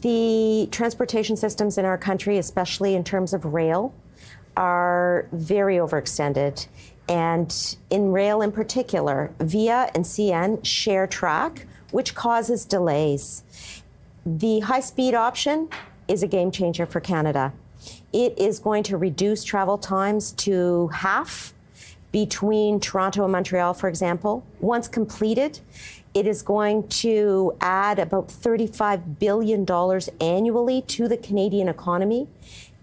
The transportation systems in our country, especially in terms of rail, are very overextended. And in rail in particular, VIA and CN share track, which causes delays. The high-speed option is a game changer for Canada. It is going to reduce travel times to half between Toronto and Montreal, for example. Once completed, it is going to add about $35 billion annually to the Canadian economy.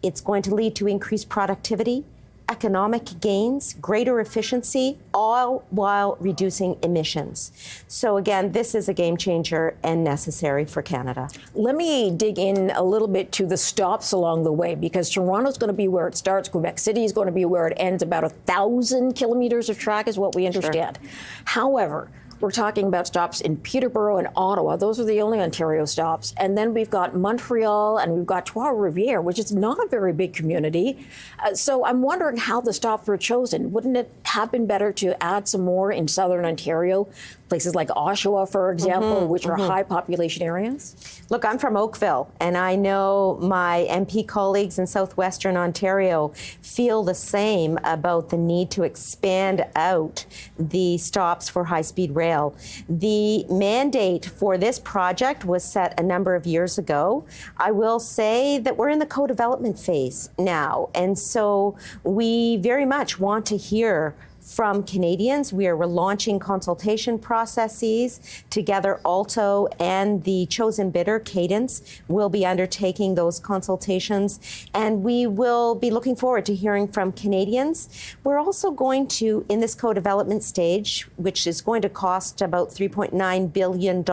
It's going to lead to increased productivity, economic gains, greater efficiency, all while reducing emissions. So again, this is a game changer and necessary for Canada. Let me dig in a little bit to the stops along the way, because Toronto's going to be where it starts. Quebec City is going to be where it ends. About 1,000 kilometers of track is what we understand. Sure. However, we're talking about stops in Peterborough and Ottawa. Those are the only Ontario stops. And then we've got Montreal and we've got Trois-Rivières, which is not a very big community. So I'm wondering how the stops were chosen. Wouldn't it have been better to add some more in southern Ontario, places like Oshawa, for example, which are high population areas? Look, I'm from Oakville, and I know my MP colleagues in southwestern Ontario feel the same about the need to expand out the stops for high-speed rail. The mandate for this project was set a number of years ago. I will say that we're in the co-development phase now, and so we very much want to hear from Canadians. We are relaunching consultation processes. Together, Alto and the chosen bidder, Cadence, will be undertaking those consultations, and we will be looking forward to hearing from Canadians. We're also going to, in this co-development stage, which is going to cost about $3.9 billion,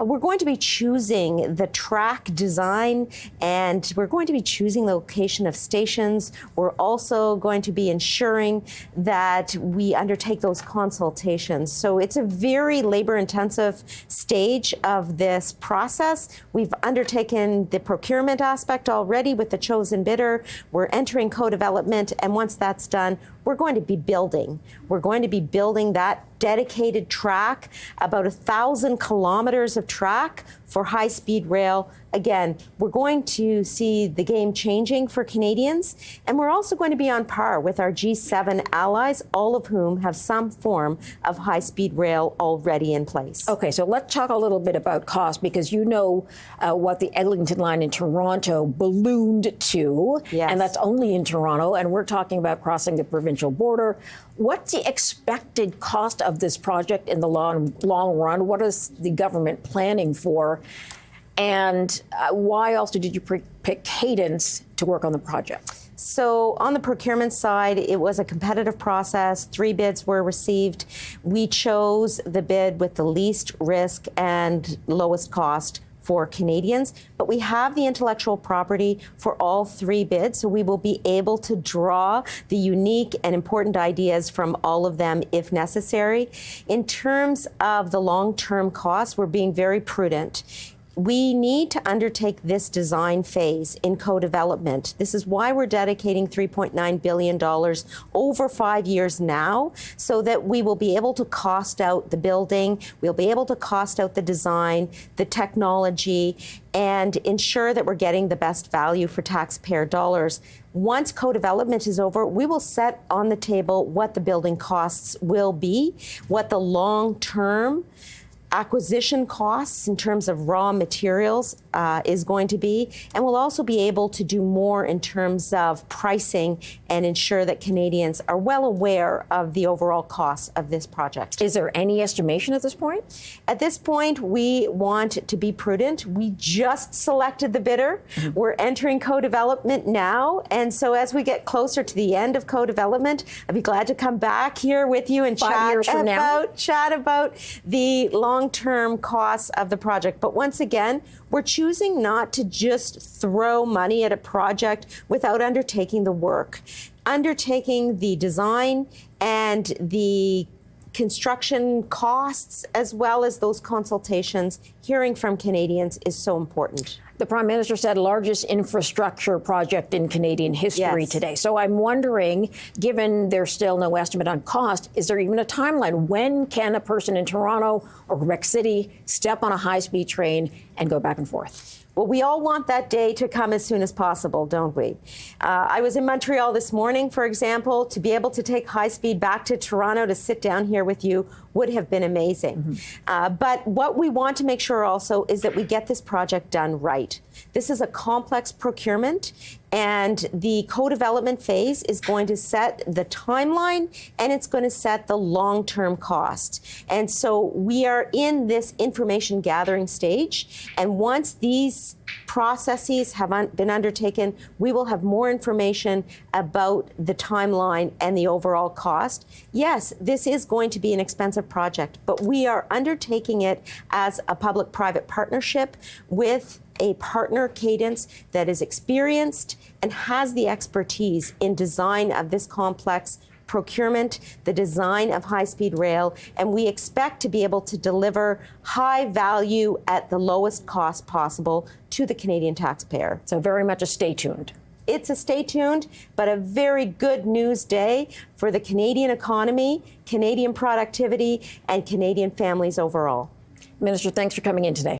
we're going to be choosing the track design, and we're going to be choosing the location of stations. We're also going to be ensuring that we undertake those consultations. So it's a very labor-intensive stage of this process. We've undertaken the procurement aspect already with the chosen bidder. We're entering co-development, and once that's done, we're going to be building. We're going to be building that dedicated track, about 1,000 kilometers of track for high-speed rail. Again, we're going to see the game changing for Canadians, and we're also going to be on par with our G7 allies, all of whom have some form of high-speed rail already in place. Okay, so let's talk a little bit about cost, because you know what the Eglinton line in Toronto ballooned to, and that's only in Toronto, and we're talking about crossing the provincial border. What's the expected cost of this project in the long run? What is the government planning for? And why also did you pick Cadence to work on the project? So on the procurement side, it was a competitive process. 3 bids were received. We chose the bid with the least risk and lowest cost for Canadians, but we have the intellectual property for all 3 bids, so we will be able to draw the unique and important ideas from all of them if necessary. In terms of the long-term costs, we're being very prudent. We need to undertake this design phase in co-development. This is why we're dedicating $3.9 billion over 5 years now, so that we will be able to cost out the building, we'll be able to cost out the design, the technology, and ensure that we're getting the best value for taxpayer dollars. Once co-development is over, we will set on the table what the building costs will be, what the long-term acquisition costs in terms of raw materials is going to be, and we'll also be able to do more in terms of pricing and ensure that Canadians are well aware of the overall costs of this project. Is there any estimation at this point? At this point, we want to be prudent. We just selected the bidder. We're entering co-development now, and so as we get closer to the end of co-development, I'd be glad to come back here with you and chat about the long-term costs of the project. But once again, we're choosing not to just throw money at a project without undertaking the work. Undertaking the design and the construction costs, as well as those consultations, hearing from Canadians is so important. The Prime Minister said largest infrastructure project in Canadian history today. So I'm wondering, given there's still no estimate on cost, is there even a timeline? When can a person in Toronto or Quebec City step on a high-speed train and go back and forth? Well, we all want that day to come as soon as possible, don't we? I was in Montreal this morning, for example. To be able to take high speed back to Toronto to sit down here with you would have been amazing. But what we want to make sure also is that we get this project done right. This is a complex procurement, and the co-development phase is going to set the timeline, and it's going to set the long-term cost. And so we are in this information gathering stage, and once these processes have been undertaken, we will have more information about the timeline and the overall cost. Yes, this is going to be an expensive project, but we are undertaking it as a public-private partnership with a partner, Cadence, that is experienced and has the expertise in design of this complex procurement, the design of high-speed rail, and we expect to be able to deliver high value at the lowest cost possible to the Canadian taxpayer. So very much a stay tuned. It's a stay tuned, but a very good news day for the Canadian economy, Canadian productivity, and Canadian families overall. Minister, thanks for coming in today.